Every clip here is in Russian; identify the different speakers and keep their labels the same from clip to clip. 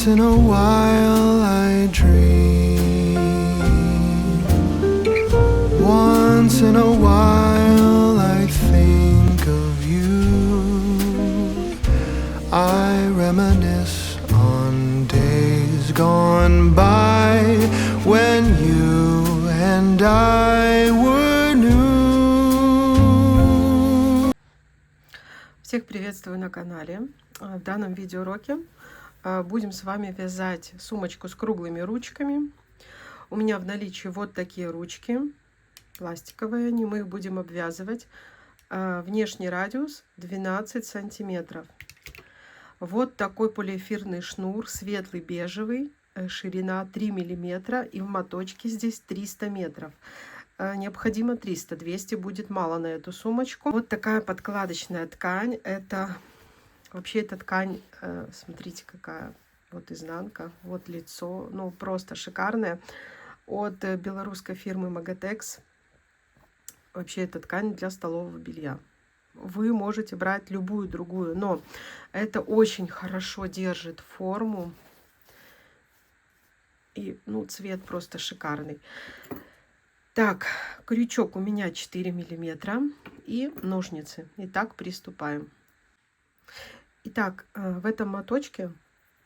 Speaker 1: in a while I dream. Once in a while I think of you. I reminisce on days gone by when you and I were new.
Speaker 2: Всех приветствую на канале. В данном видеоуроке будем с вами вязать сумочку с круглыми ручками. У меня в наличии вот такие ручки, пластиковые, мы их будем обвязывать. Внешний радиус 12 сантиметров. Вот такой полиэфирный шнур, светлый бежевый, ширина 3 миллиметра, и в моточке здесь 300 метров. Необходимо 300, 200 будет мало на эту сумочку. Вот такая подкладочная ткань. Это вообще эта ткань, смотрите, какая вот изнанка, вот лицо, ну просто шикарная. От белорусской фирмы Magatex. Вообще эта ткань для столового белья. Вы можете брать любую другую, но это очень хорошо держит форму. И ну цвет просто шикарный. Так, крючок у меня 4 миллиметра и ножницы. Итак, приступаем. Итак, в этом моточке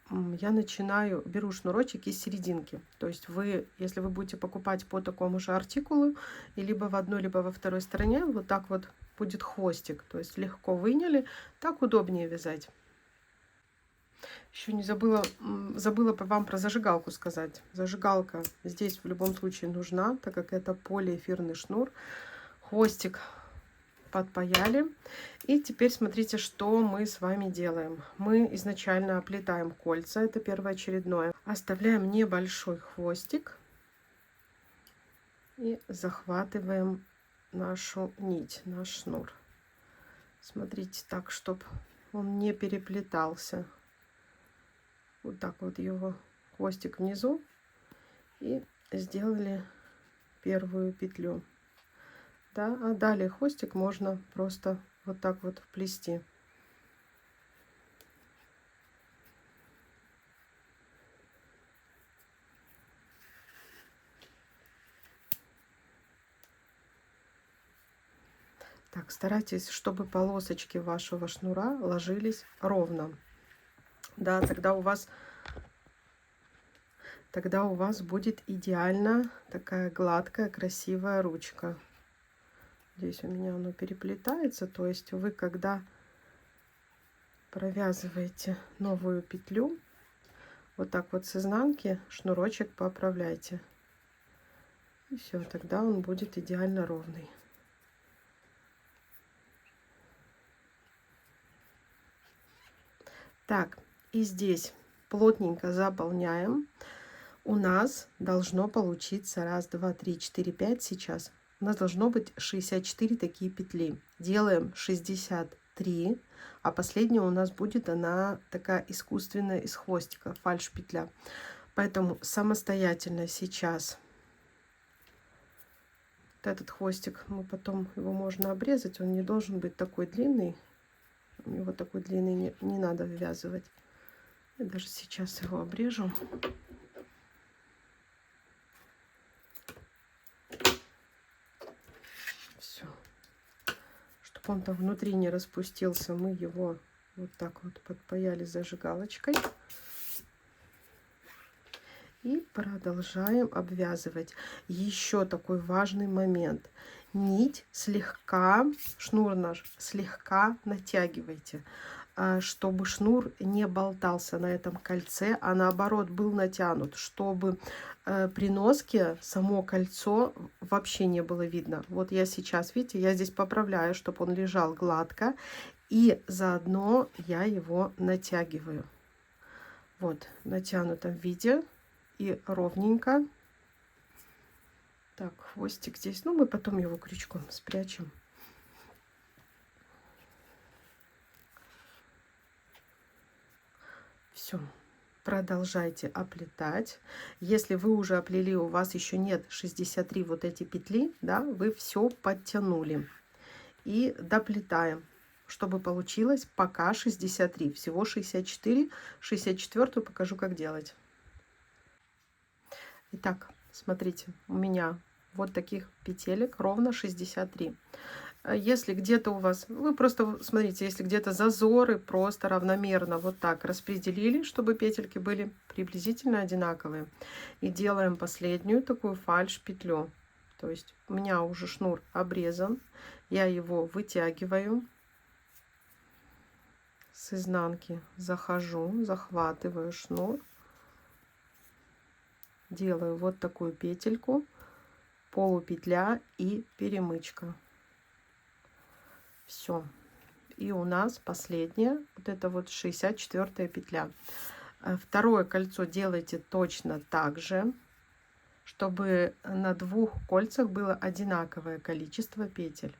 Speaker 2: я начинаю, беру шнурочек из серединки. То есть вы, если вы будете покупать по такому же артикулу, и либо в одной, либо во второй стороне, вот так вот будет хвостик. То есть легко выняли, так удобнее вязать. Еще не забыла вам про зажигалку сказать. Зажигалка здесь в любом случае нужна, так как это полиэфирный шнур. Хвостик подпаяли. И теперь смотрите, что мы с вами делаем. Мы изначально оплетаем кольца, это первоочередное. Оставляем небольшой хвостик и захватываем нашу нить, наш шнур. Смотрите так, чтобы он не переплетался. Вот так вот его хвостик внизу и сделали первую петлю. Да, а далее хвостик можно просто вот так вот вплести. Так, старайтесь, чтобы полосочки вашего шнура ложились ровно. Да, тогда у вас будет идеально такая гладкая, красивая ручка. Здесь у меня оно переплетается, то есть вы, когда провязываете новую петлю, вот так вот с изнанки шнурочек поправляйте. И все, тогда он будет идеально ровный. Так, и здесь плотненько заполняем. У нас должно получиться 1, 2, 3, 4, 5 сейчас. У нас должно быть 64 такие петли. Делаем 63, а последняя у нас будет она такая искусственная из хвостика, фальш петля. Поэтому самостоятельно сейчас вот этот хвостик, мы потом его можно обрезать, он не должен быть такой длинный. Его такой длинный не надо ввязывать. Я даже сейчас его обрежу. Все. Чтобы он там внутри не распустился, мы его вот так вот подпаяли зажигалочкой. И продолжаем обвязывать. Еще такой важный момент. Нить слегка, шнур наш слегка натягивайте, чтобы шнур не болтался на этом кольце, а наоборот был натянут, чтобы при носке само кольцо вообще не было видно. Вот я сейчас, видите, я здесь поправляю, чтобы он лежал гладко, и заодно я его натягиваю. Вот, в натянутом виде и ровненько. Так, хвостик здесь, ну мы потом его крючком спрячем. Все, продолжайте оплетать. Если вы уже оплели, у вас еще нет 63 вот эти петли, да, вы все подтянули. И доплетаем. чтобы получилось пока 63. Всего 64. 64 покажу, как делать. Итак, смотрите, у меня вот таких петелек ровно 63. Если где-то у вас, вы просто смотрите, если где-то зазоры, просто равномерно вот так распределили, чтобы петельки были приблизительно одинаковые. И делаем последнюю такую фальш-петлю. То есть у меня уже шнур обрезан, я его вытягиваю, с изнанки захожу, захватываю шнур, делаю вот такую петельку, полупетля и перемычка. Все. И у нас последняя, вот это вот 64 петля. Второе кольцо делайте точно так же, чтобы на двух кольцах было одинаковое количество петель.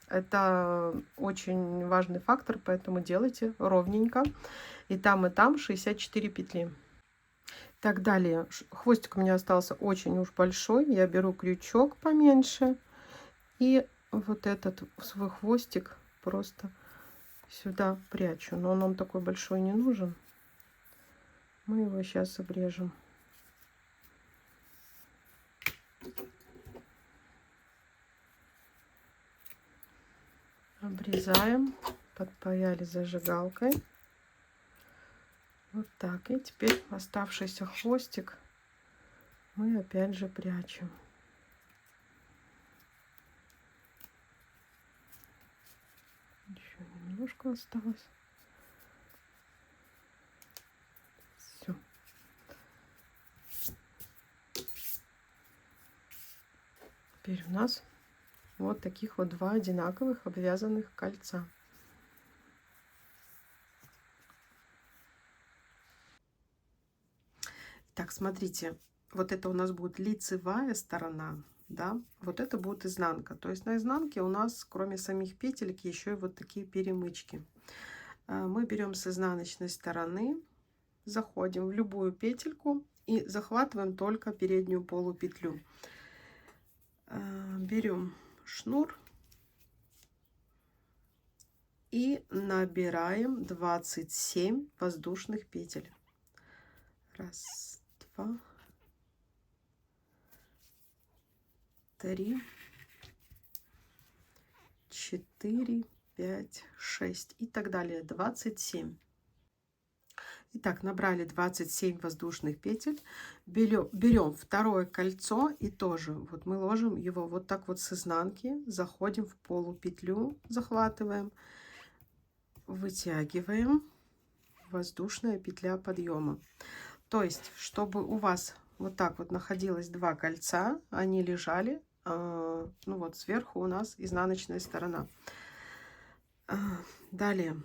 Speaker 2: Это очень важный фактор, поэтому делайте ровненько. И там 64 петли. Так, далее. Хвостик у меня остался очень уж большой. Я беру крючок поменьше. И вот этот свой хвостик просто сюда прячу. Но он нам такой большой не нужен. Мы его сейчас обрежем. Обрезаем, подпаяли зажигалкой. Вот так. И теперь оставшийся хвостик мы опять же прячем. Еще немножко осталось. Все. Теперь у нас вот таких вот два одинаковых обвязанных кольца. Так, смотрите, вот это у нас будет лицевая сторона, да, вот это будет изнанка. То есть на изнанке у нас, кроме самих петелек, еще и вот такие перемычки. Мы берем с изнаночной стороны, заходим в любую петельку и захватываем только переднюю полупетлю. Берем шнур и набираем 27 воздушных петель. Раз, два, три, 4, 5, 6 и так далее. 27. Итак, набрали 27 воздушных петель. Берем второе кольцо и тоже вот мы ложим его вот так вот с изнанки. Заходим в полупетлю, захватываем, вытягиваем. Воздушная петля подъема. То есть, чтобы у вас вот так вот находилось два кольца, они лежали, ну вот сверху у нас изнаночная сторона. Далее,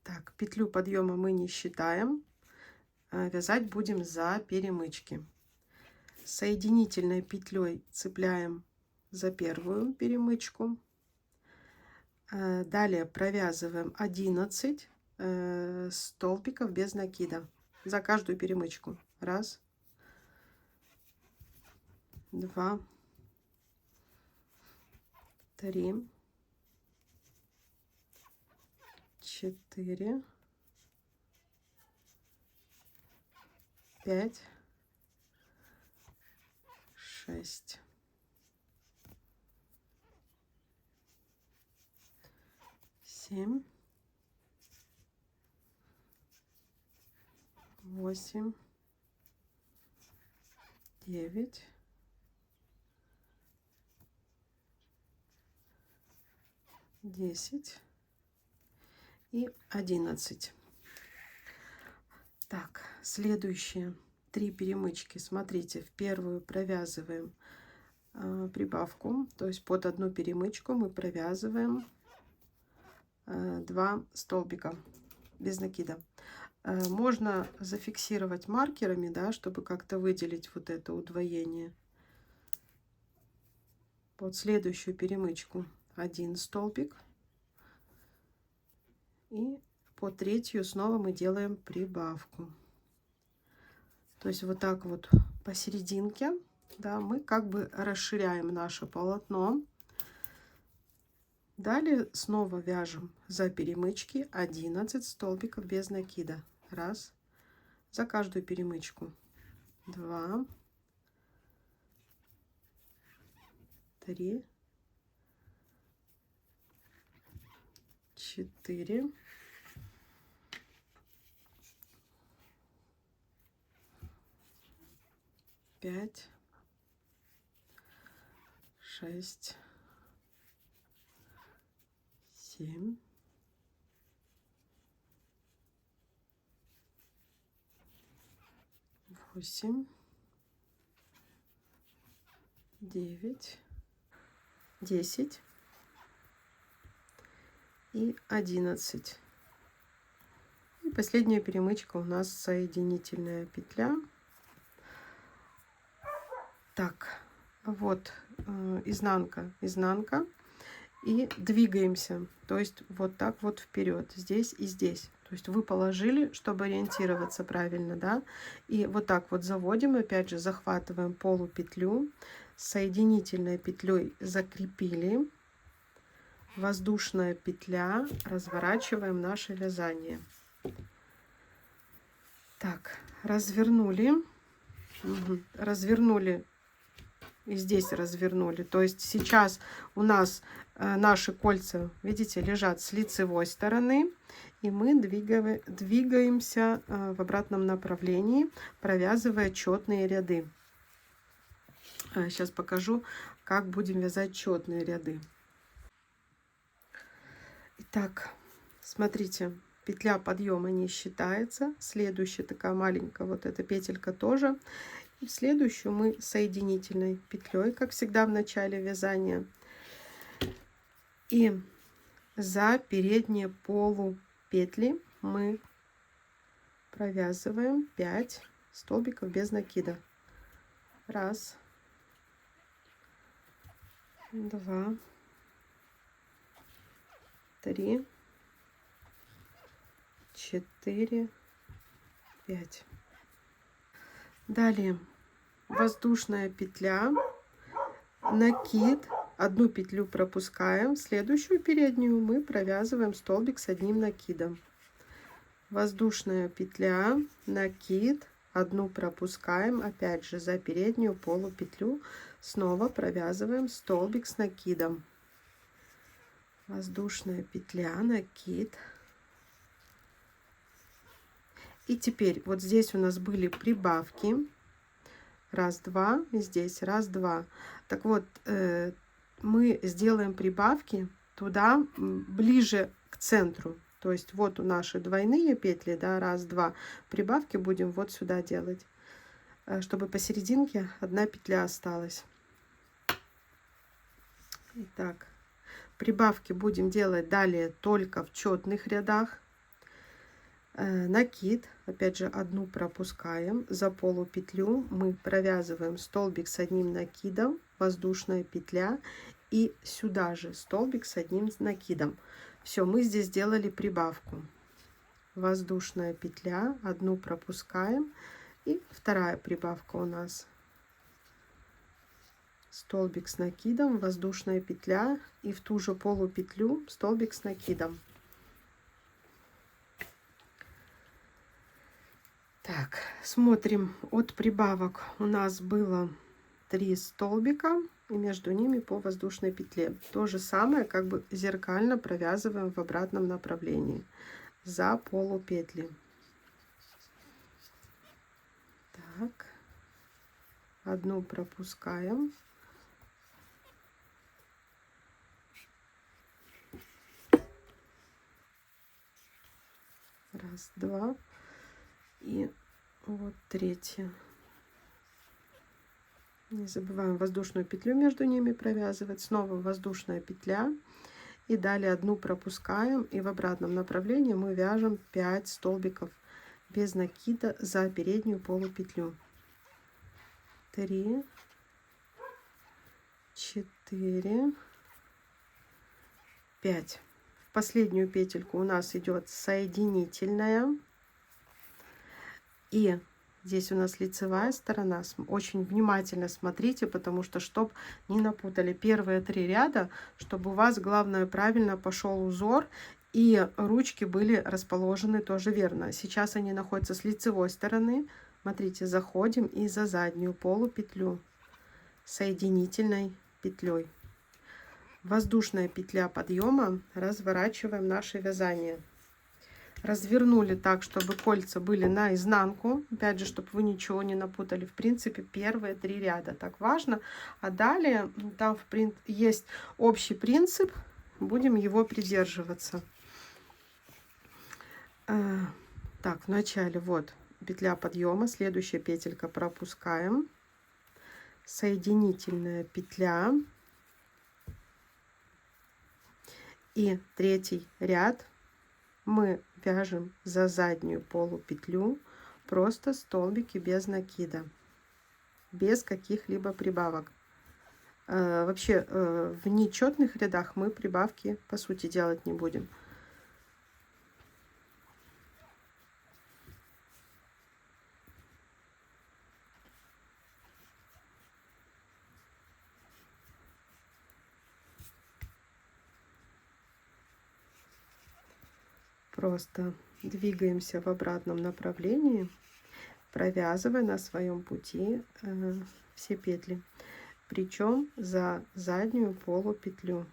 Speaker 2: так, петлю подъема мы не считаем, вязать будем за перемычки. Соединительной петлей цепляем за первую перемычку. Далее провязываем 11 столбиков без накида за каждую перемычку. Раз, два, три, 4, 5, 6, 7, 8, 9, 10 и 11. Так, следующие 3 перемычки. Смотрите, в первую провязываем прибавку, то есть под одну перемычку мы провязываем 2 столбика без накида. Можно зафиксировать маркерами, да, чтобы как-то выделить вот это удвоение. Под следующую перемычку 1 столбик. И по третью снова мы делаем прибавку. То есть вот так вот посерединке, да, мы как бы расширяем наше полотно. Далее снова вяжем за перемычки 11 столбиков без накида. Раз. За каждую перемычку. 2, 3, 4, 5, 6, 7, 8, 9, 10 и 11. И последняя перемычка у нас соединительная петля. Так, вот изнанка, изнанка. И двигаемся, то есть вот так вот вперед, здесь и здесь. То есть вы положили, чтобы ориентироваться правильно, да? И вот так вот заводим, опять же захватываем полупетлю, соединительной петлей закрепили, воздушная петля, разворачиваем наше вязание. Так, развернули, развернули. И здесь развернули. То есть сейчас у нас наши кольца, видите, лежат с лицевой стороны. И мы двигаемся в обратном направлении, провязывая четные ряды. Сейчас покажу, как будем вязать четные ряды. Итак, смотрите, петля подъема не считается. Следующая такая маленькая, вот эта петелька тоже. И следующую мы соединительной петлей, как всегда в начале вязания. И за передние полупетли мы провязываем 5 столбиков без накида. Раз, 2, 3, 4, 5. Далее воздушная петля, накид, одну петлю пропускаем, следующую переднюю мы провязываем столбик с одним накидом. Воздушная петля, накид, одну пропускаем, опять же за переднюю полупетлю снова провязываем столбик с накидом. Воздушная петля, накид. И теперь вот здесь у нас были прибавки. Раз, два, и здесь раз, два. Так вот, мы сделаем прибавки туда, ближе к центру. То есть вот у наши двойные петли, да, раз, два. Прибавки будем вот сюда делать, чтобы посерединке одна петля осталась. Итак, прибавки будем делать далее только в четных рядах. Накид, опять же, одну пропускаем, за полупетлю мы провязываем столбик с одним накидом, воздушная петля, и сюда же столбик с одним накидом. Все, мы здесь сделали прибавку. Воздушная петля, одну пропускаем, и вторая прибавка у нас. Столбик с накидом, воздушная петля, и в ту же полупетлю столбик с накидом. Так, смотрим, от прибавок у нас было 3 столбика, и между ними по воздушной петле. То же самое, как бы зеркально провязываем в обратном направлении за полупетли. Так, одну пропускаем. Раз, два. И вот третья. Не забываем воздушную петлю между ними провязывать. Снова воздушная петля. И далее одну пропускаем. И в обратном направлении мы вяжем 5 столбиков без накида за переднюю полупетлю. 3, 4, 5. В последнюю петельку у нас идет соединительная. И Здесь у нас лицевая сторона. Очень внимательно смотрите, потому что, чтоб не напутали первые 3 ряда, чтобы у вас, главное, правильно пошел узор, и ручки были расположены тоже верно. Сейчас они находятся с лицевой стороны. Смотрите, заходим и за заднюю полупетлю соединительной петлей. Воздушная петля подъема, разворачиваем наше вязание. Развернули так, чтобы кольца были наизнанку. Опять же, чтобы вы ничего не напутали. В принципе, первые 3 ряда так важно. А далее там есть общий принцип. Будем его придерживаться. Так, вначале вот петля подъема. Следующая петелька пропускаем. Соединительная петля. И 3 ряд мы вяжем за заднюю полупетлю просто столбики без накида, без каких-либо прибавок. Вообще в нечетных рядах мы прибавки по сути делать не будем. Просто двигаемся в обратном направлении, провязывая на своем пути все петли, причем за заднюю полупетлю.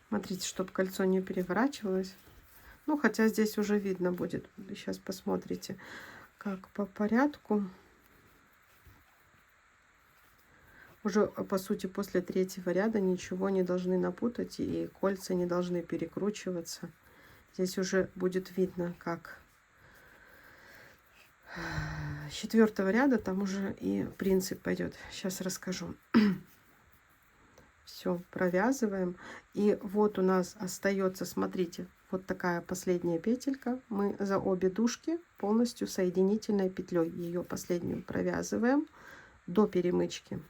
Speaker 2: Смотрите, чтобы кольцо не переворачивалось. Ну, хотя здесь уже видно будет. Сейчас посмотрите, как по порядку. Уже, по сути, после 3-го ряда ничего не должны напутать, и кольца не должны перекручиваться. Здесь уже будет видно, как с 4-го ряда там уже и принцип пойдет. Сейчас расскажу. Все, провязываем. И вот у нас остается, смотрите, вот такая последняя петелька. Мы за обе дужки полностью соединительной петлей ее последнюю провязываем до перемычки.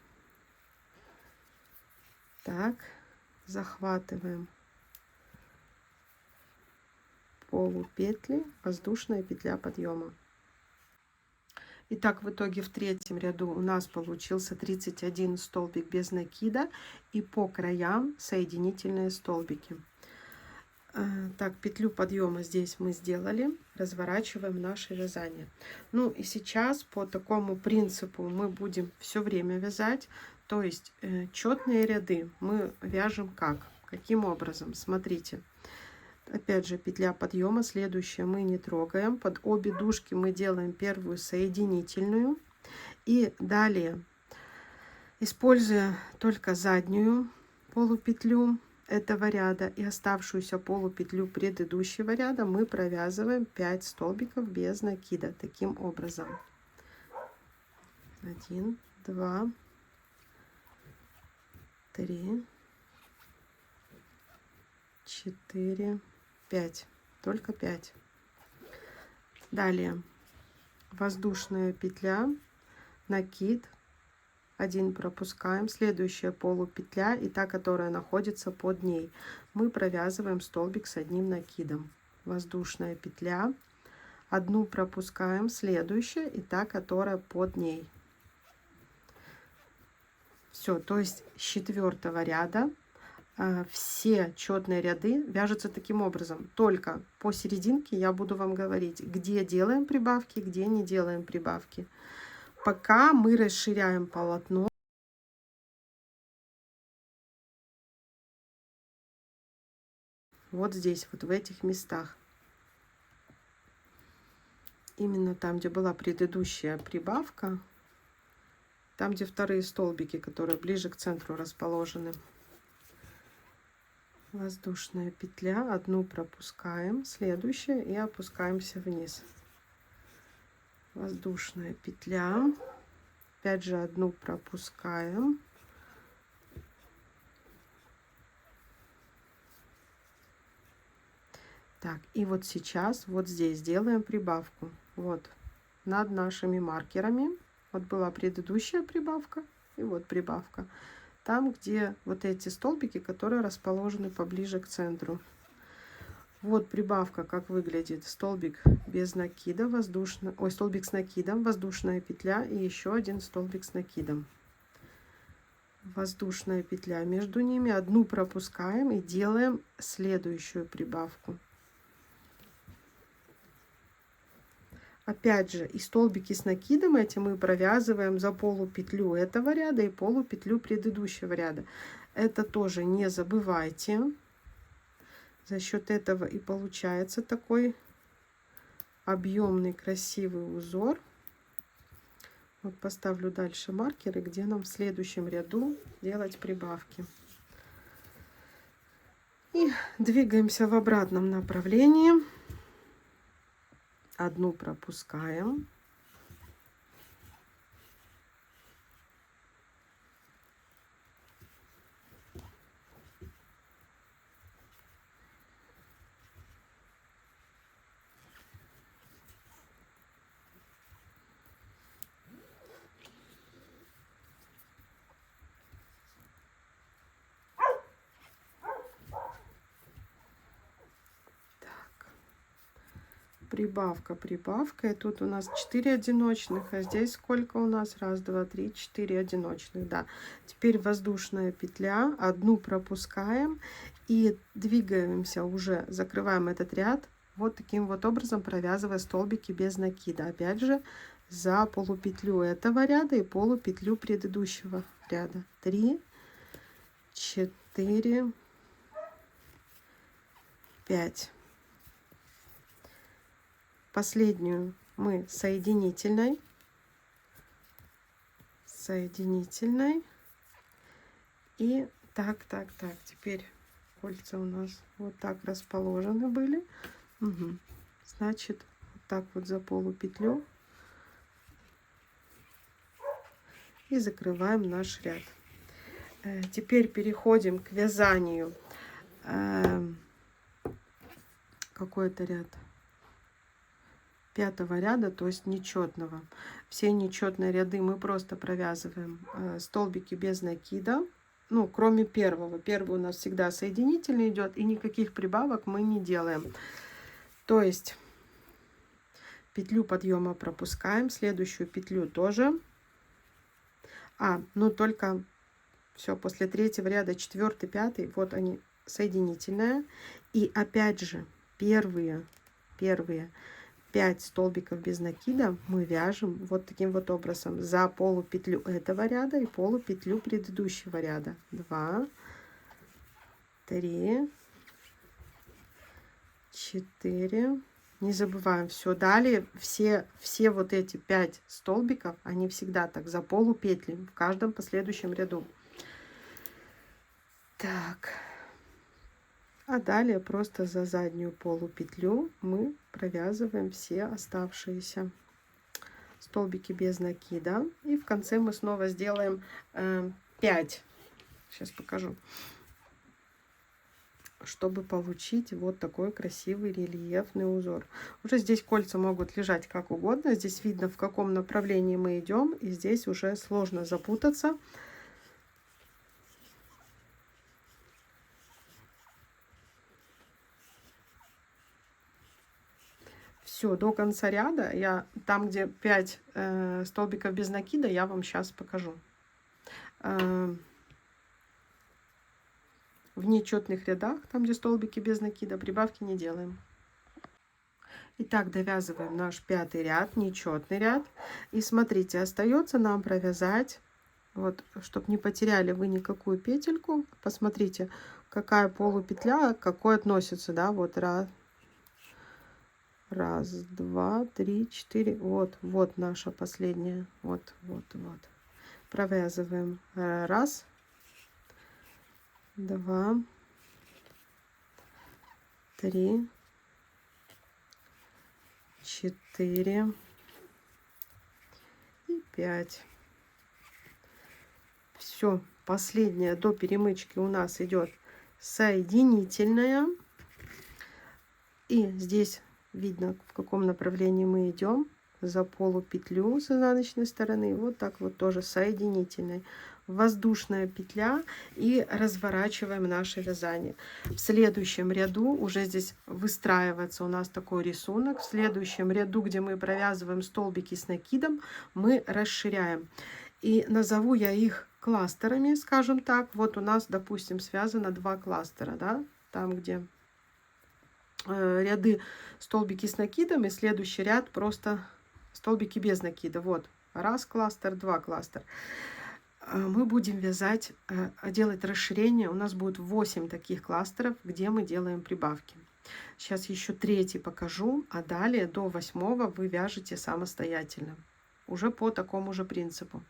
Speaker 2: Так, захватываем полупетли, воздушная петля подъема. Итак, в итоге в 3-м ряду у нас получился 31 столбик без накида и по краям соединительные столбики. Так, петлю подъема здесь мы сделали, разворачиваем наше вязание. Ну и сейчас по такому принципу мы будем все время вязать, то есть четные ряды мы вяжем каким образом? Смотрите. Опять же, петля подъема, следующая мы не трогаем. Под обе дужки мы делаем первую соединительную. И далее, используя только заднюю полупетлю этого ряда и оставшуюся полупетлю предыдущего ряда, мы провязываем 5 столбиков без накида. Таким образом. 1, 2, 3, 4, 5, только 5. Далее воздушная петля, накид, 1 пропускаем, следующая полупетля и та, которая находится под ней. Мы провязываем столбик с 1 накидом. Воздушная петля, 1 пропускаем, следующая и та, которая под ней. Все, то есть с 4-го ряда все четные ряды вяжутся таким образом. Только посерединке я буду вам говорить, где делаем прибавки, где не делаем прибавки. Пока мы расширяем полотно. Вот здесь, вот в этих местах. Именно там, где была предыдущая прибавка. Там, где вторые столбики, которые ближе к центру расположены. Воздушная петля, 1 пропускаем, следующая и опускаемся вниз. воздушная петля, опять же одну пропускаем, так, и вот сейчас вот здесь делаем прибавку, вот над нашими маркерами. Вот была предыдущая прибавка и вот прибавка там, где вот эти столбики, которые расположены поближе к центру. Вот прибавка, как выглядит: столбик без накида, столбик с накидом, воздушная петля и еще один столбик с накидом. Воздушная петля между ними, одну пропускаем и делаем следующую прибавку. Опять же, и столбики с накидом эти мы провязываем за полупетлю этого ряда и полупетлю предыдущего ряда. Это тоже не забывайте. За счет этого и получается такой объемный красивый узор. Вот поставлю дальше маркеры, где нам в следующем ряду делать прибавки. И двигаемся в обратном направлении. Одну пропускаем. Прибавка, прибавка. И тут у нас 4 одиночных, а здесь сколько у нас? Раз, два, три, 4 одиночных. Да. Теперь воздушная петля, одну пропускаем и двигаемся уже, закрываем этот ряд вот таким вот образом, провязывая столбики без накида. Опять же, за полупетлю этого ряда и полупетлю предыдущего ряда. 3, 4, 5. Последнюю мы соединительной, и так. Теперь кольца у нас вот так расположены были. Угу. Значит, вот так вот за полупетлю и закрываем наш ряд. Теперь переходим к вязанию. Какой это ряд? 5-го ряда, то есть нечетного. Все нечетные ряды мы просто провязываем столбики без накида, ну, кроме первого. Первый у нас всегда соединительный идет, и никаких прибавок мы не делаем. То есть петлю подъема пропускаем, следующую петлю тоже. Ну только все, после 3-го ряда 4-й, 5-й, вот они, соединительная. И опять же, первые 5 столбиков без накида мы вяжем вот таким вот образом за полупетлю этого ряда и полупетлю предыдущего ряда. 2, 3, 4. Не забываем все. Далее все вот эти 5 столбиков, они всегда так за полупетли в каждом последующем ряду. Так. А далее просто за заднюю полупетлю мы провязываем все оставшиеся столбики без накида. И в конце мы снова сделаем 5. Сейчас покажу. Чтобы получить вот такой красивый рельефный узор. Уже здесь кольца могут лежать как угодно. Здесь видно, в каком направлении мы идем. И здесь уже сложно запутаться. Все, до конца ряда, я там, где 5 столбиков без накида, я вам сейчас покажу. В нечетных рядах, там, где столбики без накида, прибавки не делаем. Итак, довязываем наш 5-й ряд, нечетный ряд. И смотрите, остается нам провязать, вот, чтобы не потеряли вы никакую петельку, посмотрите, какая полупетля к какой относится, да, вот раз, два, три, 4. Вот наша последняя. Вот. Провязываем. 1, 2, 3, 4, 5. Все, последняя до перемычки у нас идет соединительная. И здесь видно, в каком направлении мы идем. За полупетлю с изнаночной стороны. Вот так вот тоже соединительной. Воздушная петля. И разворачиваем наше вязание. В следующем ряду уже здесь выстраивается у нас такой рисунок. В следующем ряду, где мы провязываем столбики с накидом, мы расширяем. И назову я их кластерами, скажем так. Вот у нас, допустим, связано 2 кластера, да, там, где ряды столбики с накидом, и следующий ряд просто столбики без накида. Вот, 1 кластер, 2 кластер. Мы будем вязать, делать расширение. У нас будет 8 таких кластеров, где мы делаем прибавки. Сейчас еще 3 покажу, а далее до 8 вы вяжете самостоятельно. Уже по такому же принципу.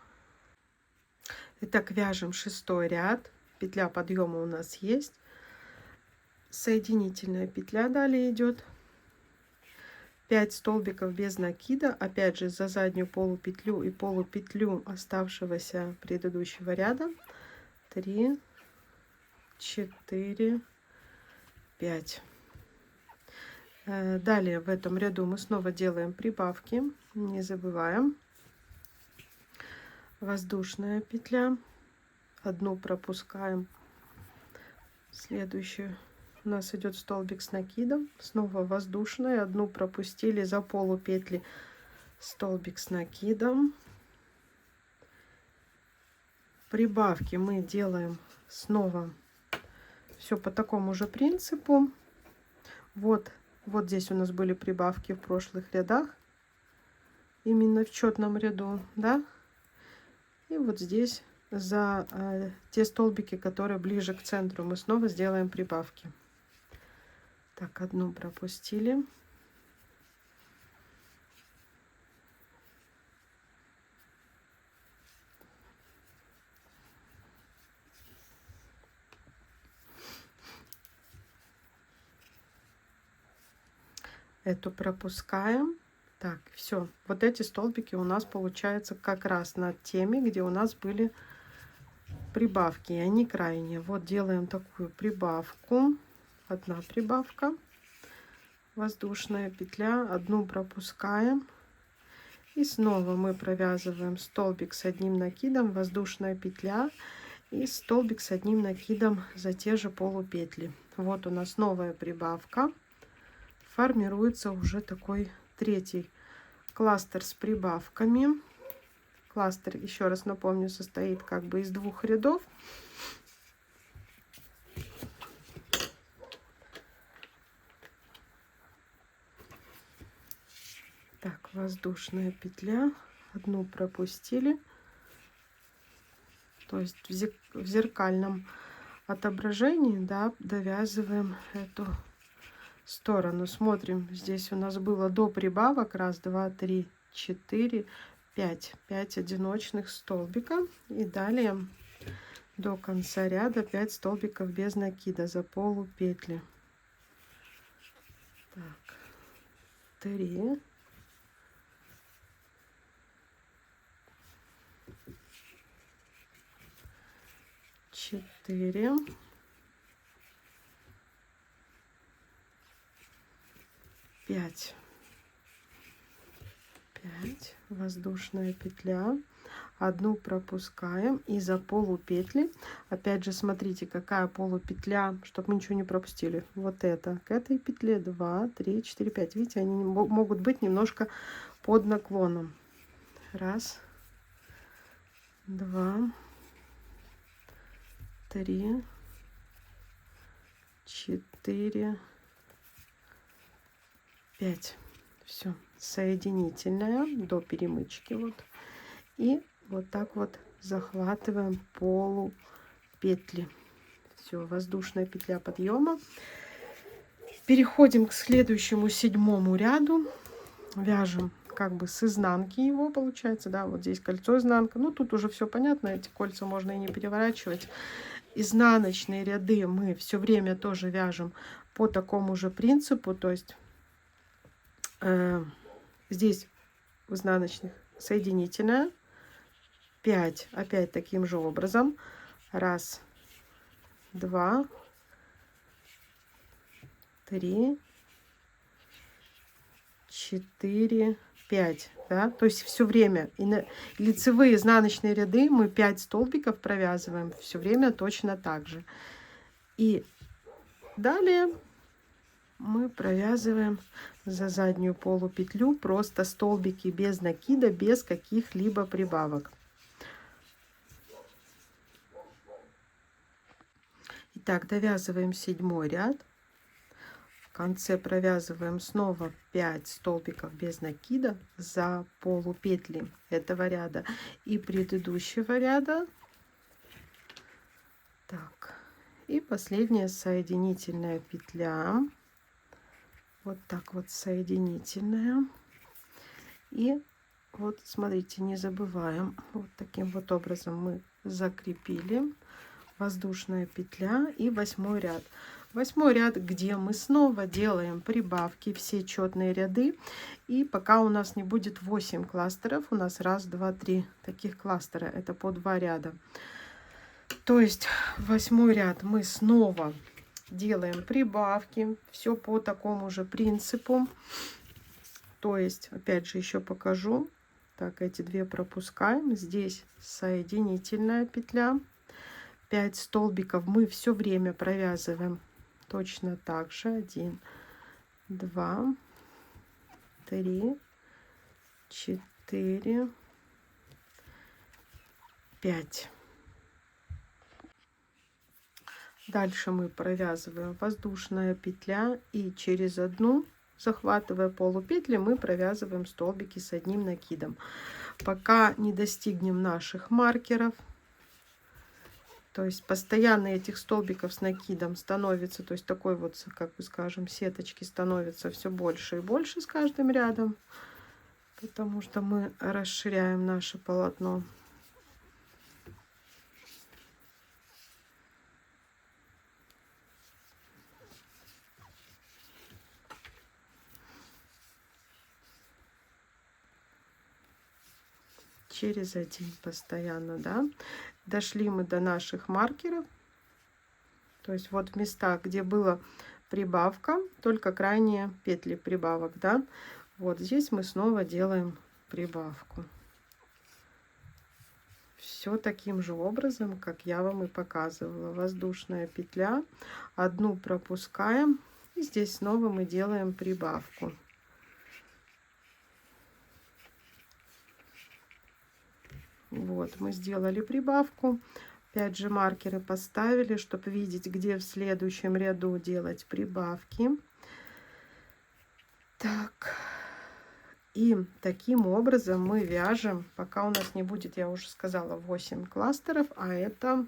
Speaker 2: Итак, вяжем 6-й ряд. Петля подъема у нас есть. Соединительная петля далее идет. 5 столбиков без накида. Опять же за заднюю полупетлю и полупетлю оставшегося предыдущего ряда. 3, 4, 5. Далее в этом ряду мы снова делаем прибавки. Не забываем. Воздушная петля. Одну пропускаем. Следующую. У нас идет столбик с накидом. Снова воздушная. Одну пропустили за полупетли. Столбик с накидом. Прибавки мы делаем снова. Все по такому же принципу. Вот здесь у нас были прибавки в прошлых рядах. Именно в четном ряду, да? И вот здесь за те столбики, которые ближе к центру, мы снова сделаем прибавки. Так, одну пропустили. Эту пропускаем. Так, все. Вот эти столбики у нас получается как раз над теми, где у нас были прибавки, и они крайние. Вот делаем такую прибавку. Одна прибавка, воздушная петля, одну пропускаем, и снова мы провязываем столбик с одним накидом, воздушная петля и столбик с одним накидом за те же полупетли. Вот у нас новая прибавка, формируется уже такой 3-й кластер с прибавками. Кластер, еще раз напомню, состоит как бы из 2 рядов. Так, воздушная петля, одну пропустили, то есть в зеркальном отображении, да, довязываем эту сторону. Смотрим, здесь у нас было до прибавок 1, 2, 3, 4, 5 одиночных столбика, и далее до конца ряда 5 столбиков без накида за полупетли. Так, 3, 4, 5, воздушная петля, одну пропускаем, и за полупетли, опять же, смотрите, какая полупетля, чтобы мы ничего не пропустили. Вот это к этой петле 2, 3, 4, 5. Видите, они могут быть немножко под наклоном. 1, 2, 3, 4, 5. Все, соединительная до перемычки, вот, и вот так вот захватываем полупетли. Все, воздушная петля подъема. Переходим к следующему 7-му ряду, вяжем как бы с изнанки его, получается, да, вот здесь кольцо изнанка. Ну, тут уже все понятно, эти кольца можно и не переворачивать. Изнаночные ряды мы все время тоже вяжем по такому же принципу, то есть здесь в изнаночных соединительная, 5 опять таким же образом. 1, 2, 3, 4, 5. Да? То есть все время и на лицевые изнаночные ряды мы 5 столбиков провязываем все время точно так же. И далее мы провязываем за заднюю полупетлю просто столбики без накида, без каких-либо прибавок. Итак, довязываем 7 ряд. В конце провязываем снова 5 столбиков без накида за полупетли этого ряда и предыдущего ряда. Так, и последняя соединительная петля. Вот так вот соединительная. И вот смотрите, не забываем, вот таким вот образом мы закрепили. Воздушная петля и 8 ряд. 8 ряд, где мы снова делаем прибавки, все четные ряды. И пока у нас не будет 8 кластеров, у нас 1, 2, 3 таких кластера, это по 2 ряда. То есть 8 ряд мы снова делаем прибавки, все по такому же принципу. То есть, опять же, еще покажу. Так, эти 2 пропускаем. Здесь соединительная петля. 5 столбиков мы все время провязываем точно так же. 1, 2, 3, 4, 5. Дальше мы провязываем воздушная петля и через одну, захватывая полупетли, мы провязываем столбики с одним накидом, пока не достигнем наших маркеров. То есть постоянно этих столбиков с накидом становится, то есть такой вот, как бы скажем, сеточки становится все больше и больше с каждым рядом, потому что мы расширяем наше полотно. Через один постоянно, да. Дошли мы до наших маркеров, то есть вот в местах, где была прибавка, только крайние петли прибавок, да, вот здесь мы снова делаем прибавку. Все таким же образом, как я вам и показывала. Воздушная петля, одну пропускаем, и здесь снова мы делаем прибавку. Вот, мы сделали прибавку. Опять же, маркеры поставили, чтобы видеть, где в следующем ряду делать прибавки. Так. И таким образом мы вяжем, пока у нас не будет, я уже сказала, 8 кластеров, а это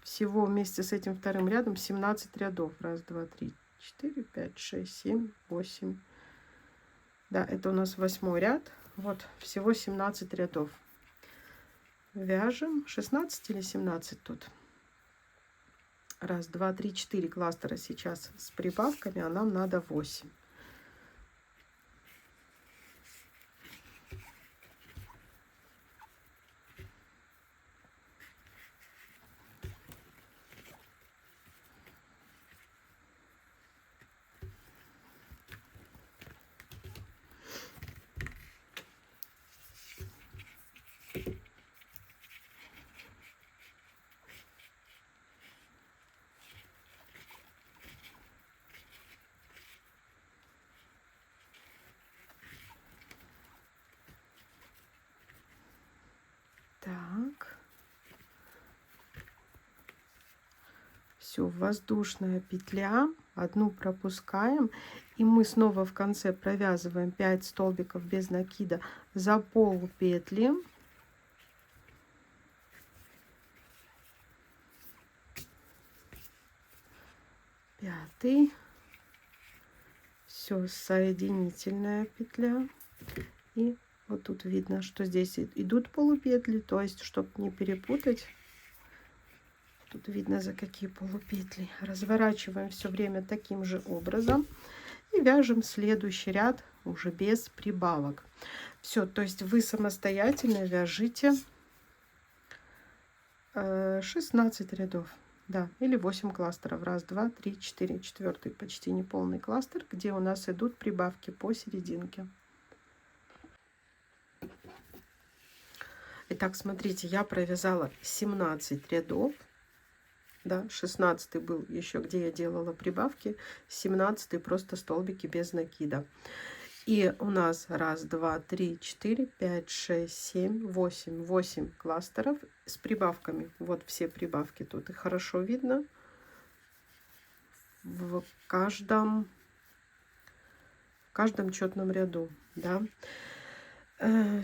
Speaker 2: всего вместе с этим вторым рядом 17 рядов. 1, 2, 3, 4, 5, 6, 7, 8. Да, это у нас 8 ряд. Вот, всего 17 рядов. Вяжем 16 или 17 тут. 1, 2, 3, 4 кластера сейчас с прибавками, а нам надо 8. Так. Все, воздушная петля, одну пропускаем, и мы снова в конце провязываем 5 столбиков без накида за полупетли. Пятый. Все, соединительная петля. И вот тут видно, что здесь идут полупетли, то есть, чтобы не перепутать, тут видно, за какие полупетли. Разворачиваем все время таким же образом и вяжем следующий ряд уже без прибавок. Все, то есть вы самостоятельно вяжите 16 рядов. Да, или 8 кластеров. Раз, два, три, четыре. Четвертый почти неполный кластер, где у нас идут прибавки по серединке. Итак, смотрите, я провязала 17 рядов. Да, 16 был еще, где я делала прибавки. 17 просто столбики без накида. И у нас раз, два, три, четыре, пять, шесть, семь, восемь. 8 кластеров с прибавками. Вот все прибавки тут. И хорошо видно в каждом четном ряду. Да.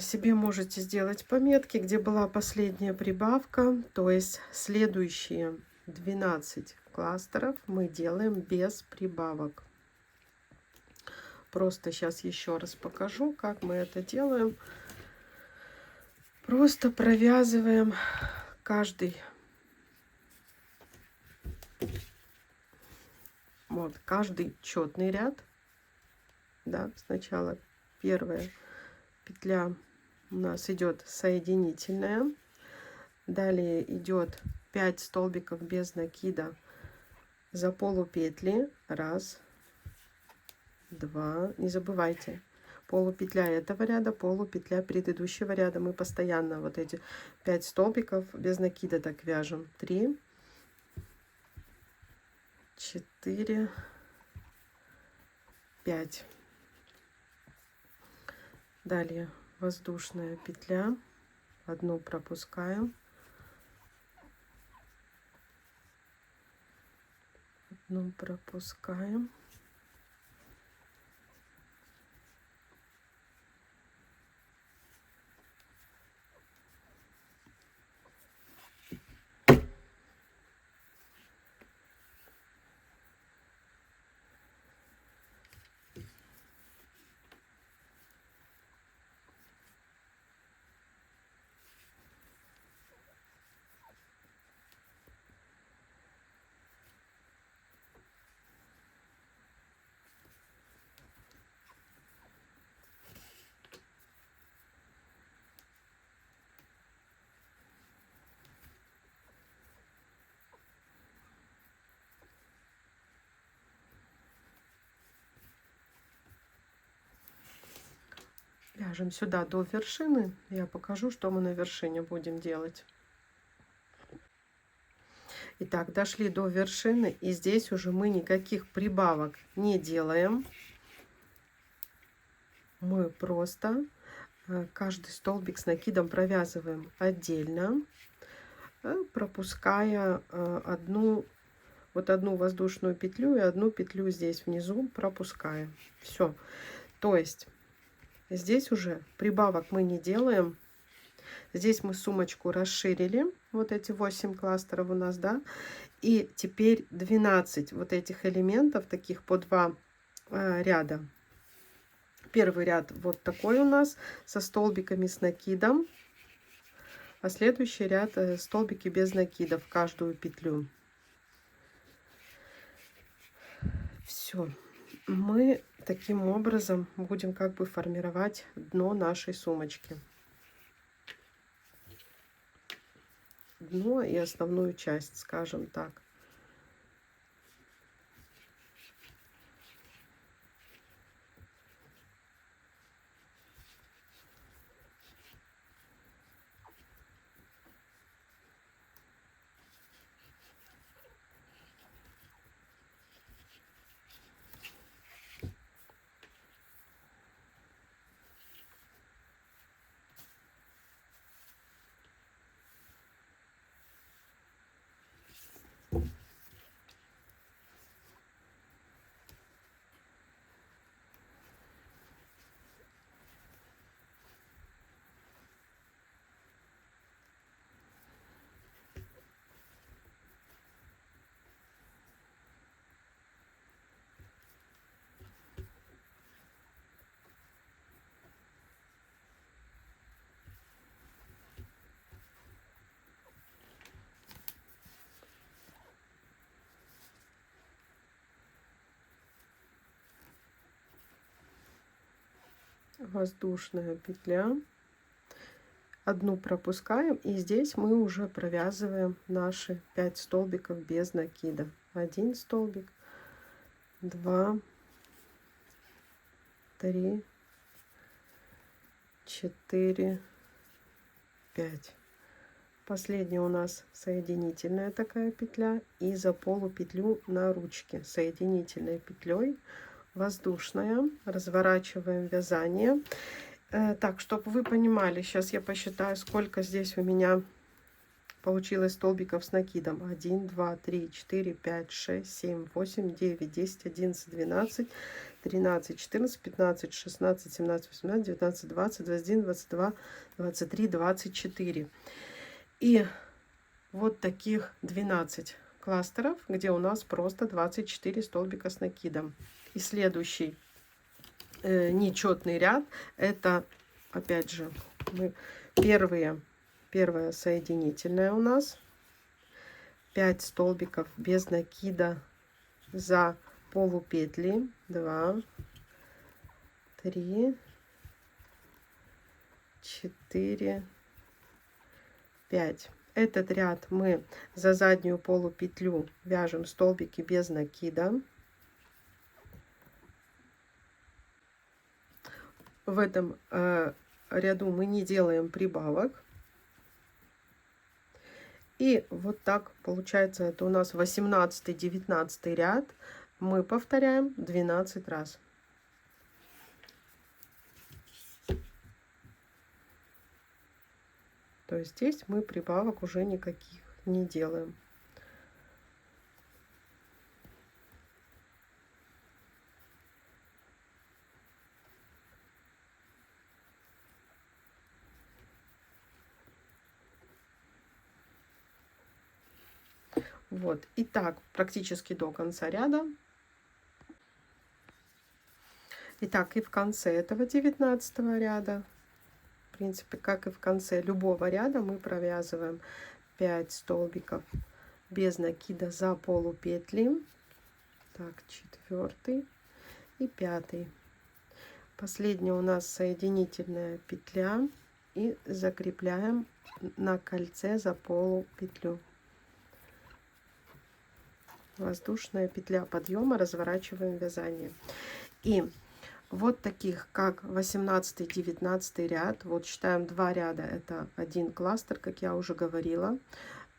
Speaker 2: Себе можете сделать пометки, где была последняя прибавка. То есть следующие 12 кластеров мы делаем без прибавок. Просто сейчас еще раз покажу, как мы это делаем. Просто провязываем каждый четный ряд. Да, сначала первая петля у нас идет соединительная. Далее идет 5 столбиков без накида за полупетли. Раз, два. Не забывайте, полупетля этого ряда, полупетля предыдущего ряда. Мы постоянно вот эти 5 столбиков без накида так вяжем. 3, 4, 5. Далее воздушная петля. Одну пропускаем. Одну пропускаем. Вяжем сюда до вершины. Я покажу, что мы на вершине будем делать. Итак, дошли до вершины, и здесь уже мы никаких прибавок не делаем. Мы просто каждый столбик с накидом провязываем отдельно, пропуская одну воздушную петлю и одну петлю здесь внизу пропускаем. Все. То есть здесь уже прибавок мы не делаем. Здесь мы сумочку расширили. Вот эти 8 кластеров у нас, да. И теперь 12 вот этих элементов, таких по 2 ряда. Первый ряд вот такой у нас, со столбиками с накидом. А следующий ряд столбики без накида в каждую петлю. Все. Мы таким образом будем как бы формировать дно нашей сумочки. Дно и основную часть, скажем так. воздушная петля, одну пропускаем, и здесь мы уже провязываем наши 5 столбиков без накида. 1 столбик, 2, 3, 4, 5. Последняя у нас соединительная такая петля, и за полупетлю на ручке соединительной петлей воздушная разворачиваем вязание. Так, чтобы вы понимали, сейчас я посчитаю, сколько здесь у меня получилось столбиков с накидом. 1, 2, 3, 4, 5, 6, 7, 8, 9, 10, 11, 12, 13, 14, 15, 16, 17, 18, 19, 20, 21, 22, 23, 24. И вот таких 12 кластеров, где у нас просто 24 столбика с накидом. И следующий нечетный ряд, это опять же первая соединительная у нас, 5 столбиков без накида за полупетли, 2, 3, 4, 5. Этот ряд мы за заднюю полупетлю вяжем столбики без накида. В этом ряду мы не делаем прибавок. И вот так получается, это у нас 18-19 ряд. Мы повторяем 12 раз. То есть здесь мы прибавок уже никаких не делаем. Вот, и так практически до конца ряда. Итак, и в конце этого 19 ряда, в принципе, как и в конце любого ряда, мы провязываем 5 столбиков без накида за полупетли. Так, 4 и 5. Последняя у нас соединительная петля, и закрепляем на кольце за полупетлю. Воздушная петля подъема, разворачиваем вязание. И вот таких, как 18-19 ряд, вот считаем 2 ряда, это 1 кластер, как я уже говорила.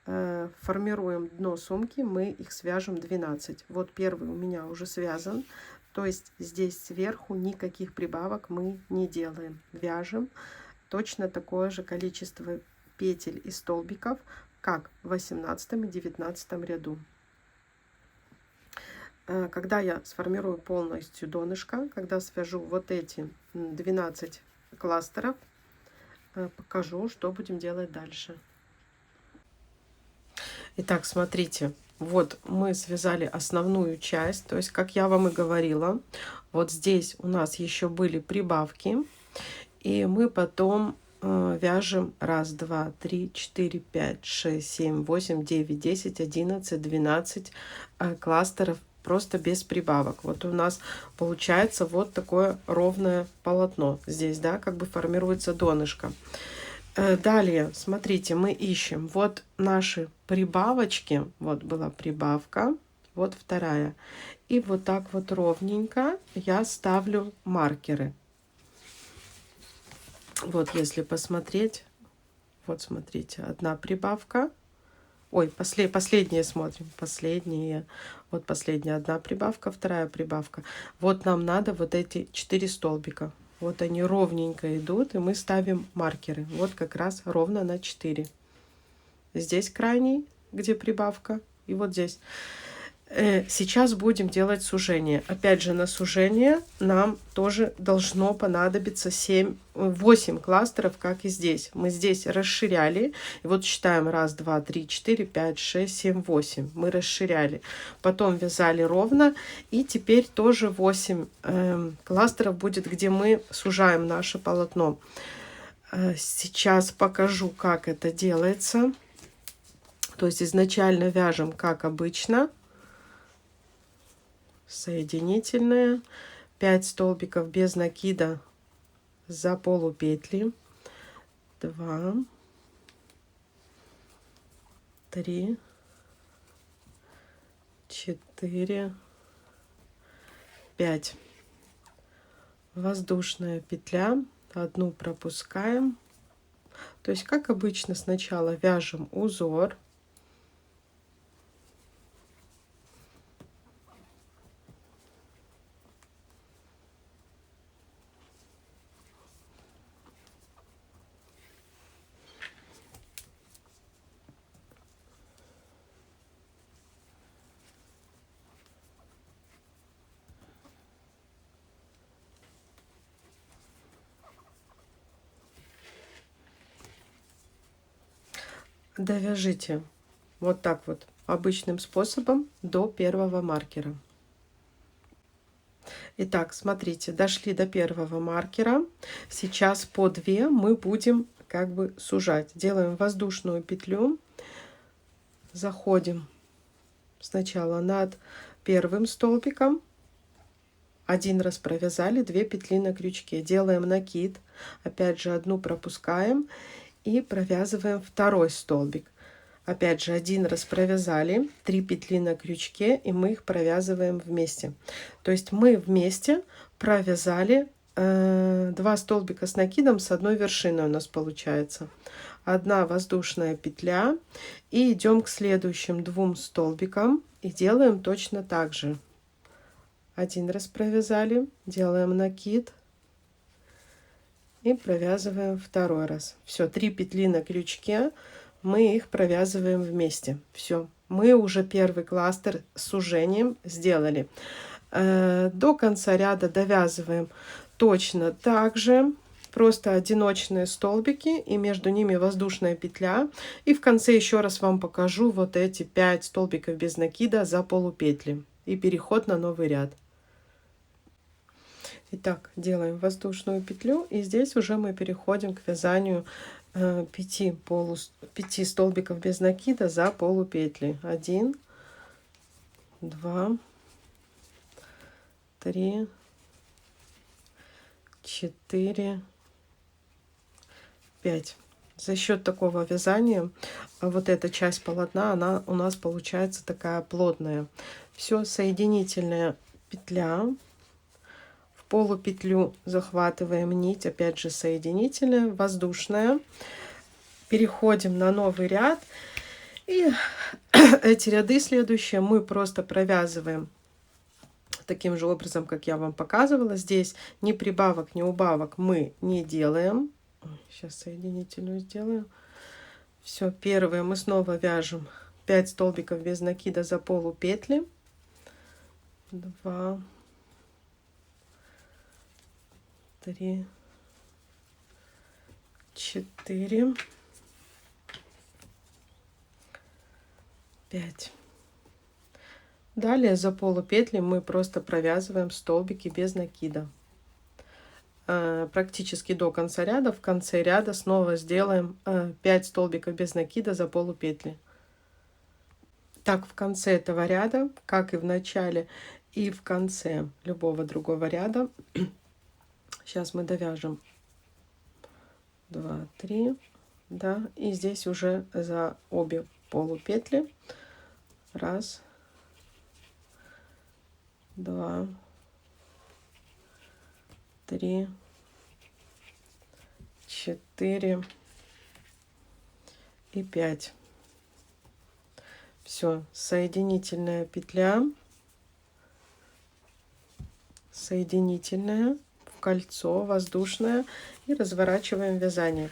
Speaker 2: Формируем дно сумки, мы их свяжем 12. Вот первый у меня уже связан, то есть здесь сверху никаких прибавок мы не делаем. Вяжем точно такое же количество петель и столбиков, как в 18 и 19 ряду. Когда я сформирую полностью донышко, когда свяжу вот эти 12 кластеров, покажу, что будем делать дальше. Итак, смотрите, вот мы связали основную часть, то есть, как я вам и говорила, вот здесь у нас еще были прибавки, и мы потом вяжем 1, 2, 3, 4, 5, 6, 7, 8, 9, 10, 11, 12 кластеров просто без прибавок. Вот у нас получается вот такое ровное полотно здесь, да, как бы формируется донышко. Далее, смотрите, мы ищем вот наши прибавочки. Вот была прибавка, вот вторая. И вот так вот ровненько я ставлю маркеры. Вот если посмотреть, вот смотрите, одна прибавка. Ой, последние смотрим, последние. Вот последняя одна прибавка, вторая прибавка. Вот нам надо вот эти 4 столбика. Вот они ровненько идут, и мы ставим маркеры. Вот как раз ровно на 4. Здесь крайний, где прибавка, и вот здесь. Сейчас будем делать сужение. Опять же, на сужение нам тоже должно понадобиться 8 кластеров, как и здесь. Мы здесь расширяли. И вот считаем 1, 2, 3, 4, 5, 6, 7, 8. Мы расширяли. Потом вязали ровно. И теперь тоже 8 кластеров будет, где мы сужаем наше полотно. Сейчас покажу, как это делается. То есть изначально вяжем, как обычно. Соединительная, 5 столбиков без накида за полупетли. 2, 3, 4, 5. Воздушная петля, одну пропускаем. То есть, как обычно, сначала вяжем узор. Довяжите вот так вот обычным способом до первого маркера. Итак, смотрите, дошли до первого маркера. Сейчас по 2 мы будем как бы сужать. Делаем воздушную петлю. Заходим сначала над первым столбиком. Один раз провязали, 2 петли на крючке. Делаем накид. Опять же, одну пропускаем. И провязываем второй столбик. Опять же, один раз провязали, 3 петли на крючке, и мы их провязываем вместе. То есть мы вместе провязали 2 столбика с накидом с одной вершиной у нас получается. Одна воздушная петля. И идем к следующим 2 столбикам и делаем точно так же. Один раз провязали, делаем накид. И провязываем второй раз. Все, 3 петли на крючке, мы их провязываем вместе. Все, мы уже первый кластер с сужением сделали. До конца ряда довязываем точно так же. Просто одиночные столбики, и между ними воздушная петля. И в конце еще раз вам покажу вот эти 5 столбиков без накида за полупетли. И переход на новый ряд. Итак, делаем воздушную петлю, и здесь уже мы переходим к вязанию 5 столбиков без накида за полупетли. 1, 2, 3, 4, 5. За счет такого вязания вот эта часть полотна, она у нас получается такая плотная. Все, соединительная петля. Полупетлю захватываем нить, опять же соединительная, воздушная. Переходим на новый ряд. И эти ряды следующие мы просто провязываем таким же образом, как я вам показывала. Здесь ни прибавок, ни убавок мы не делаем. Сейчас соединительную сделаю. Все, первое мы снова вяжем 5 столбиков без накида за полупетли. 2, 3, 4, 5. Далее за полупетли мы просто провязываем столбики без накида. Практически до конца ряда. В конце ряда снова сделаем 5 столбиков без накида за полупетли. Так, в конце этого ряда, как и в начале и в конце любого другого ряда, сейчас мы довяжем 2, 3, да, и здесь уже за обе полупетли 1, 2, 3, 4 и 5. Все, соединительная петля, соединительная, в кольцо, воздушная, и разворачиваем вязание.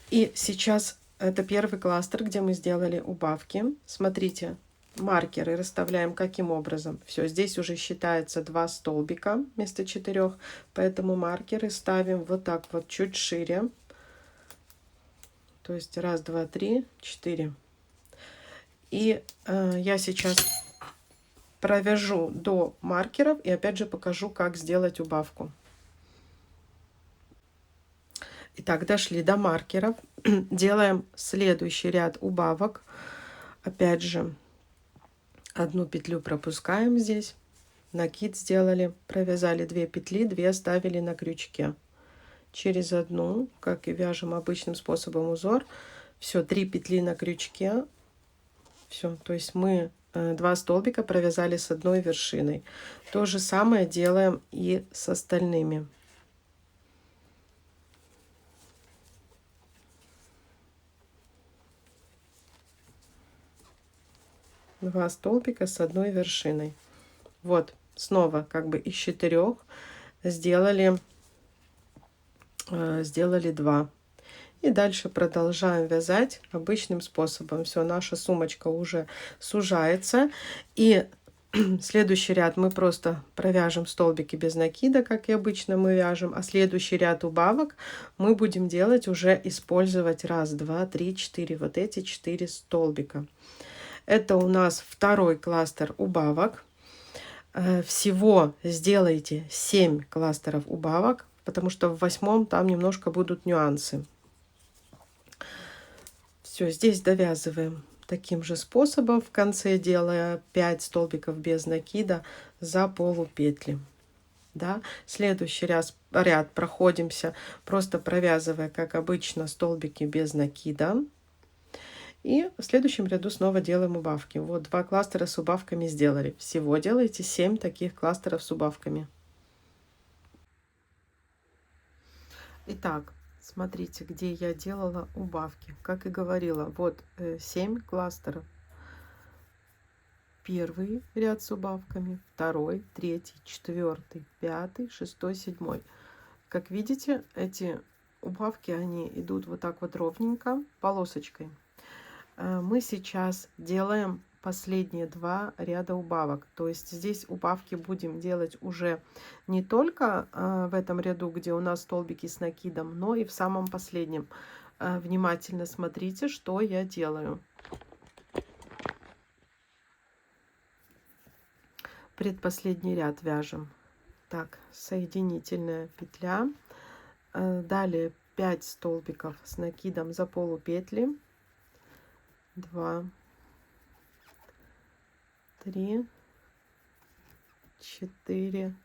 Speaker 2: И сейчас это первый кластер, где мы сделали убавки. Смотрите, маркеры расставляем каким образом. Все, здесь уже считается 2 столбика вместо 4, поэтому маркеры ставим вот так вот чуть шире. То есть 1, 2, 3, 4. И я сейчас провяжу до маркеров и опять же покажу, как сделать убавку. Итак, дошли до маркеров. Делаем следующий ряд убавок. Опять же, одну петлю пропускаем здесь. Накид сделали, провязали 2 петли, 2 оставили на крючке. через одну, как и вяжем обычным способом узор. Все, 3 петли на крючке. Все, то есть мы 2 столбика провязали с одной вершиной. То же самое делаем и с остальными. Два столбика с одной вершиной. Вот, снова как бы из 4 сделали 2. И дальше продолжаем вязать обычным способом. Все, наша сумочка уже сужается. И следующий ряд мы просто провяжем столбики без накида, как и обычно мы вяжем. А следующий ряд убавок мы будем делать уже использовать 1, 2, 3, 4. Вот эти 4 столбика. Это у нас второй кластер убавок. Всего сделайте 7 кластеров убавок, потому что в 8 там немножко будут нюансы. Все, здесь довязываем таким же способом, в конце делая 5 столбиков без накида за полупетли. Да? Следующий ряд проходимся, просто провязывая, как обычно, столбики без накида. И в следующем ряду снова делаем убавки. Вот 2 кластера с убавками сделали. Всего делайте 7 таких кластеров с убавками. Итак, смотрите, где я делала убавки. Как и говорила, вот 7 кластеров. Первый ряд с убавками, второй, третий, четвертый, пятый, шестой, седьмой. Как видите, эти убавки, они идут вот так вот ровненько, полосочкой. Мы сейчас делаем последние 2 ряда убавок. То есть здесь убавки будем делать уже не только в этом ряду, где у нас столбики с накидом, но и в самом последнем. Внимательно смотрите, что я делаю. Предпоследний ряд вяжем. Так, соединительная петля. Далее 5 столбиков с накидом за полупетли. 2, 3, 4,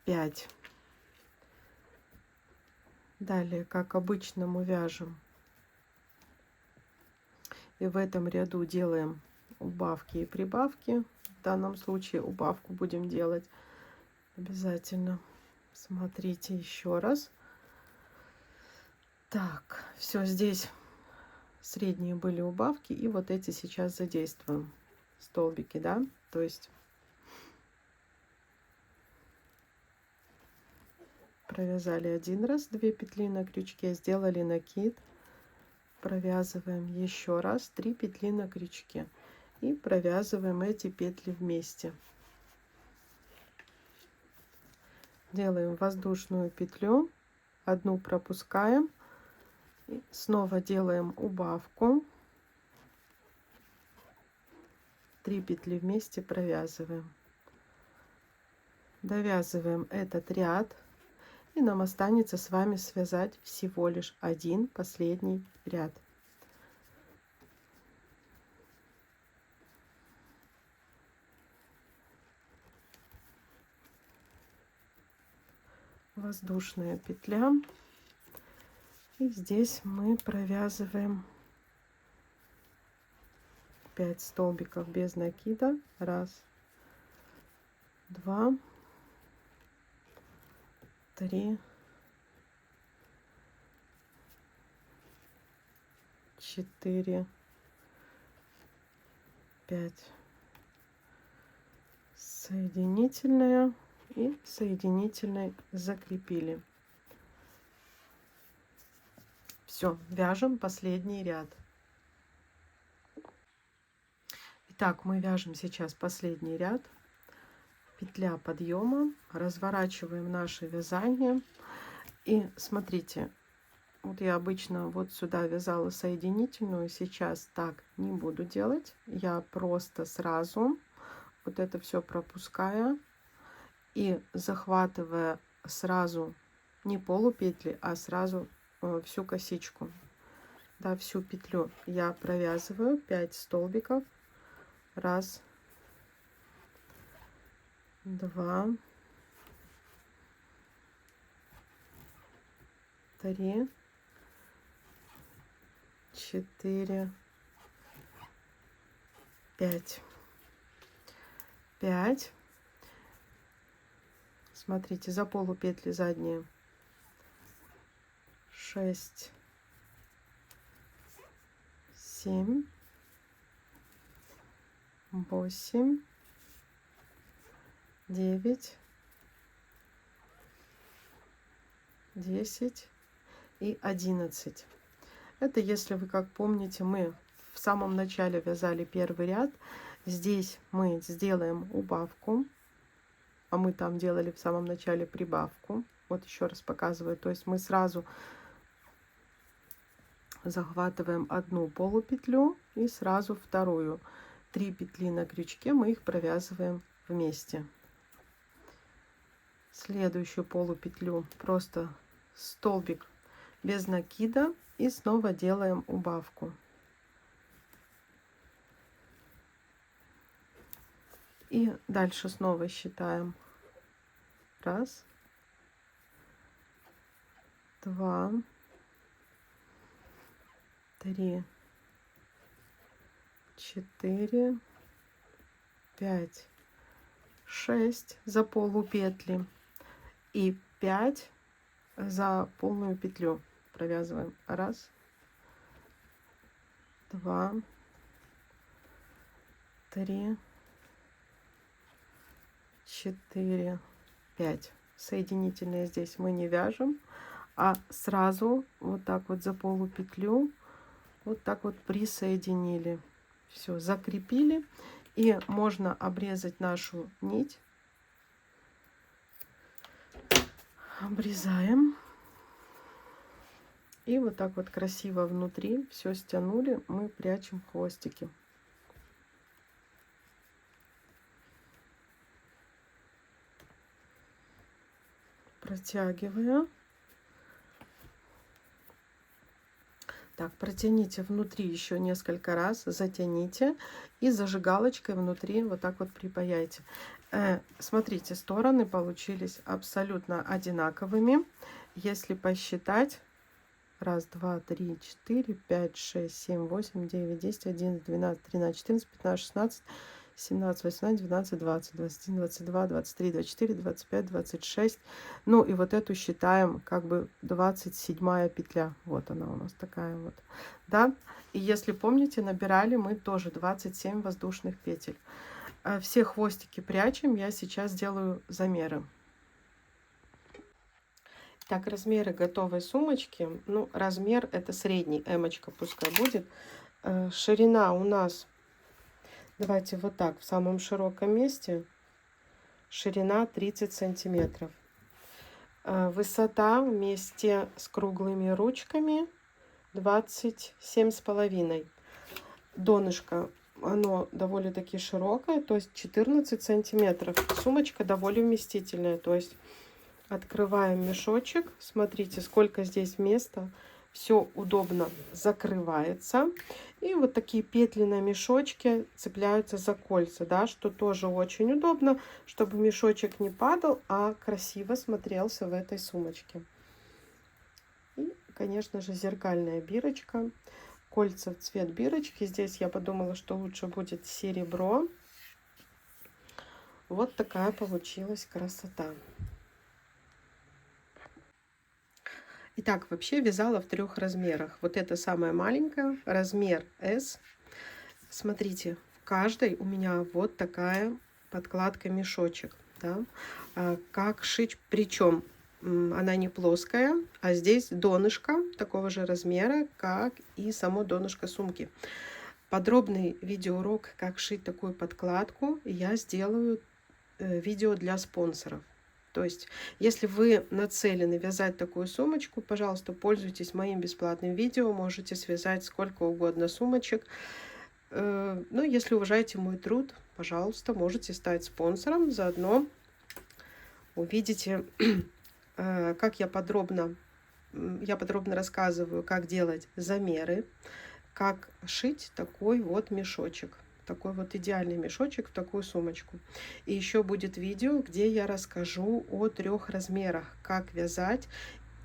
Speaker 2: 5. Далее, как обычно, мы вяжем. И в этом ряду делаем убавки и прибавки. В данном случае убавку будем делать обязательно. Смотрите еще раз. Так, все, здесь средние были убавки, и вот эти сейчас задействуем столбики, да, то есть провязали 1 раз 2 петли на крючке, сделали накид, провязываем еще раз 3 петли на крючке и провязываем эти петли вместе. Делаем воздушную петлю, одну пропускаем. Снова делаем убавку, 3 петли вместе провязываем, довязываем этот ряд, и нам останется с вами связать всего лишь 1 последний ряд. Воздушная петля. И здесь мы провязываем 5 столбиков без накида. 1, 2, 3, 4, 5. Соединительная и соединительной закрепили. Все, вяжем последний ряд. Итак, мы вяжем сейчас последний ряд. Петля подъема, разворачиваем наше вязание. И смотрите, вот я обычно вот сюда вязала соединительную, сейчас так не буду делать. Я просто сразу вот это все пропуская и захватывая сразу не полупетли, а сразу всю косичку, да, всю петлю я провязываю 5 столбиков. 1, 2, 3, 4, 5. 5. Смотрите, за полупетли задние. 6, 7, 8, 9, 10 и 11. Это, если вы как помните, мы в самом начале вязали первый ряд. Здесь мы сделаем убавку, а мы там делали в самом начале прибавку. Вот еще раз показываю. То есть мы сразу захватываем одну полупетлю и сразу вторую. 3 петли на крючке, мы их провязываем вместе. Следующую полупетлю просто столбик без накида и снова делаем убавку. И дальше снова считаем. 1, 2, 3, 4, 5, 6 за полупетли и 5 за полную петлю. Провязываем 1, 2, 3, 4, 5. Соединительные здесь мы не вяжем, а сразу вот так вот за полупетлю вот так вот присоединили. Все, закрепили. И можно обрезать нашу нить. Обрезаем. И вот так вот красиво внутри все стянули. Мы прячем хвостики. Протягивая. Так, протяните внутри еще несколько раз, затяните и зажигалочкой внутри вот так вот припаяйте. Смотрите, стороны получились абсолютно одинаковыми. Если посчитать, 1, 2, 3, 4, 5, 6, 7, 8, 9, 10, 11, 12, 13, 14, 15, 16, 17, 18, 19, 20, 21, 22, 23, 24, 25, 26. Ну и вот эту считаем как бы 27 петля. Вот она у нас такая вот. Да? И если помните, набирали мы тоже 27 воздушных петель. Все хвостики прячем. Я сейчас делаю замеры. Так, размеры готовой сумочки. Ну, размер это средний. Эмочка пускай будет. Ширина у нас... Давайте вот так, в самом широком месте, ширина 30 сантиметров. Высота вместе с круглыми ручками 27,5. Донышко, оно довольно-таки широкое, то есть 14 сантиметров. Сумочка довольно вместительная, то есть открываем мешочек. Смотрите, сколько здесь места. Все удобно закрывается. И вот такие петли на мешочке цепляются за кольца, да, что тоже очень удобно, чтобы мешочек не падал, а красиво смотрелся в этой сумочке. И, конечно же, зеркальная бирочка. Кольца в цвет бирочки. Здесь я подумала, что лучше будет серебро. Вот такая получилась красота. Итак, вообще вязала в 3 размерах. Вот это самая маленькая, размер S. Смотрите, в каждой у меня вот такая подкладка-мешочек. Да? Как шить, причем она не плоская, а здесь донышко такого же размера, как и само донышко сумки. Подробный видеоурок, как шить такую подкладку, я сделаю видео для спонсоров. То есть, если вы нацелены вязать такую сумочку, пожалуйста, пользуйтесь моим бесплатным видео. Можете связать сколько угодно сумочек. Ну, если уважаете мой труд, пожалуйста, можете стать спонсором. Заодно увидите, как я подробно рассказываю, как делать замеры, как шить такой вот мешочек. Такой вот идеальный мешочек в такую сумочку. И еще будет видео, где я расскажу о 3 размерах, как вязать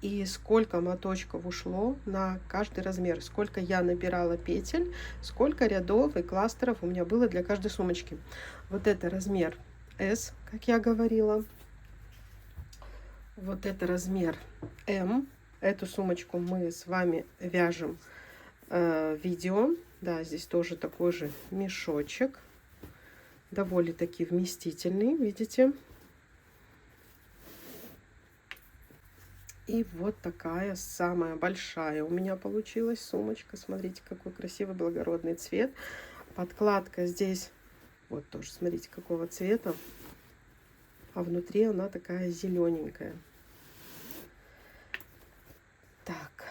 Speaker 2: и сколько моточков ушло на каждый размер, сколько я набирала петель, сколько рядов и кластеров у меня было для каждой сумочки. Вот это размер S, как я говорила. Вот это размер М. Эту сумочку мы с вами вяжем видео. Да, здесь тоже такой же мешочек. Довольно-таки вместительный, видите? И вот такая самая большая у меня получилась сумочка. Смотрите, какой красивый благородный цвет. Подкладка здесь, вот тоже, смотрите, какого цвета. А внутри она такая зелененькая. Так,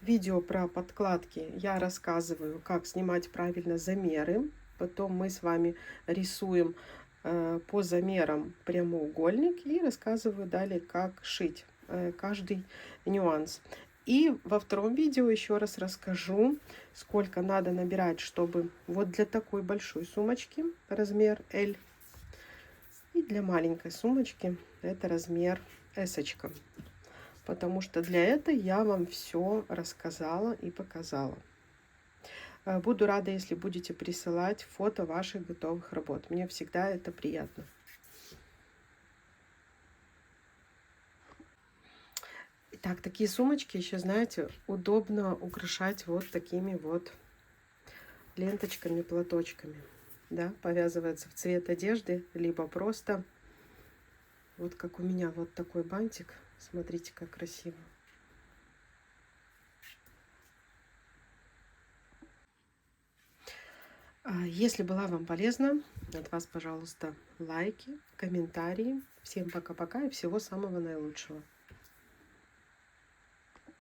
Speaker 2: видео про подкладки я рассказываю, как снимать правильно замеры. Потом мы с вами рисуем по замерам прямоугольник и рассказываю далее, как шить каждый нюанс. И во втором видео еще раз расскажу, сколько надо набирать, чтобы вот для такой большой сумочки размер L и для маленькой сумочки это размер S. Потому что для этого я вам все рассказала и показала. Буду рада, если будете присылать фото ваших готовых работ. Мне всегда это приятно. Так, такие сумочки еще, знаете, удобно украшать вот такими вот ленточками, платочками. Да, повязывается в цвет одежды, либо просто вот как у меня вот такой бантик. Смотрите, как красиво. Если была вам полезна, от вас, пожалуйста, лайки, комментарии. Всем пока-пока и всего самого наилучшего.